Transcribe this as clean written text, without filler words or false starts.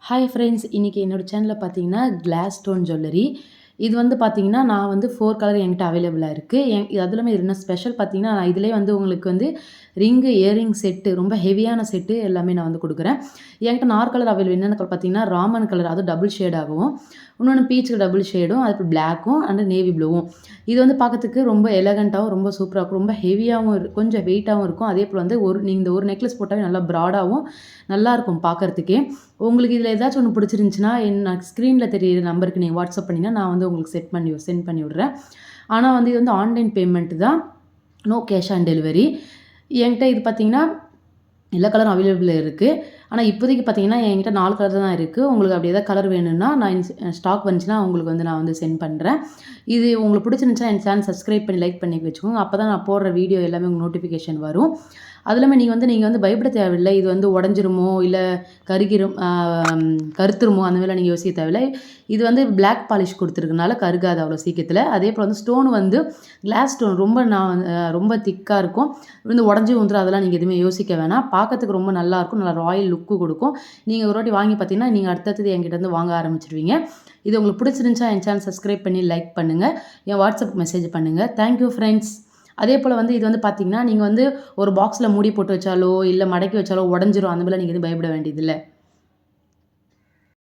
Hi friends, இன்றைக்கி என்னோடய சேனலில் பார்த்தீங்கன்னா கிளாஸ் ஸ்டோன் ஜுவல்லரி. இது வந்து பார்த்தீங்கன்னா, நான் வந்து 4 கலர் என்கிட்ட அவைலபிளாக இருக்குது. இது அதுலமே என்ன ஸ்பெஷல் பார்த்தீங்கன்னா, நான் இதிலேயே வந்து உங்களுக்கு வந்து ரிங்கு, இயரிங் செட்டு, ரொம்ப ஹெவியான செட்டு எல்லாமே நான் வந்து கொடுக்குறேன். என்கிட்ட 4 கலர் அவைலபிள். என்னென்ன கலர் பார்த்தீங்கன்னா, ராமன் கலர், அதுவும் டபுள் ஷேட் ஆகவும், இன்னொன்று பீச்சுக்கு டபுள் ஷேடும், அது பிளாக்கும் அண்ட் நேவி ப்ளூவும். இது வந்து பார்க்கறதுக்கு ரொம்ப எலகண்ட்டாகவும், ரொம்ப சூப்பராக இருக்கும். ரொம்ப ஹெவியாகவும் கொஞ்சம் வெயிட்டாகவும் இருக்கும். அதே போல் வந்து நீங்க இந்த ஒரு நெக்லஸ் போட்டாவே நல்லா ப்ராடாகவும் நல்லாயிருக்கும் பார்க்கறதுக்கே. உங்களுக்கு இதில் ஏதாச்சும் ஒன்று பிடிச்சிருந்துச்சுன்னா, நான் ஸ்க்ரீனில் தெரியிற நம்பருக்கு நீங்கள் வாட்ஸ்அப் பண்ணிங்கன்னா, நான் வந்து உங்களுக்கு சென்ட் பண்ணி விட்றேன். ஆனால் வந்து இது வந்து ஆன்லைன் பேமெண்ட் தான். No cash on delivery. என்கிட்ட இது பார்த்தீங்கன்னா, எல்லா கலரும் அவைலபிள் இருக்குது. ஆனால் இப்போதைக்கு பார்த்தீங்கன்னா, என்கிட்ட 4 கலர் தான் இருக்குது. உங்களுக்கு அப்படி ஏதாவது கலர் வேணும்னா, நான் ஸ்டாக் வந்துச்சுன்னா உங்களுக்கு வந்து நான் வந்து சென்ட் பண்ணுறேன். இது உங்களுக்கு பிடிச்சிருந்துச்சுன்னா என் சேனல் சப்ஸ்கிரைப் பண்ணி லைக் பண்ணி வச்சுக்கோங்க. அப்போ தான் நான் போடுற வீடியோ எல்லாமே உங்களுக்கு நோட்டிஃபிகேஷன் வரும். அது இல்லாமல் நீங்கள் வந்து பயப்பட தேவையில்லை. இது வந்து உடஞ்சிருமோ, இல்லை கருத்துருமோ அந்த மாதிரிலாம் நீங்கள் யோசிக்க தேவையில்லை. இது வந்து பிளாக் பாலிஷ் கொடுத்துருக்கனால கருகாது அவ்வளோ சீக்கிரத்தில். அதே போல் வந்து ஸ்டோன் வந்து கிளாஸ் ஸ்டோன் ரொம்ப திக்காக இருக்கும். வந்து உடஞ்சி வந்துடும், அதெல்லாம் நீங்கள் எதுவுமே யோசிக்க வேணாம். பார்க்கறதுக்கு ரொம்ப நல்லாயிருக்கும். நல்லா ராயல் லுக்கு கொடுக்கும். நீங்கள் ஒரு வாட்டி வாங்கி பார்த்தீங்கன்னா, நீங்கள் அடுத்தது என்கிட்ட வந்து வாங்க ஆரம்பிச்சிடுவீங்க. இது உங்களுக்கு பிடிச்சிருந்துச்சா என் சேனல் சப்ஸ்கிரைப் பண்ணி லைக் பண்ணுங்கள். என் வாட்ஸ்அப் மெசேஜ் பண்ணுங்கள். Thank you friends. அதே போல் வந்து இது வந்து பார்த்தீங்கன்னா, நீங்கள் வந்து ஒரு பாக்ஸில் மூடி போட்டு வச்சாலோ, இல்லை மடக்கி வச்சாலோ உடஞ்சிரும். அந்த மாதிரிலாம் நீங்கள் எதுவும் பயப்பட வேண்டியதில்லை.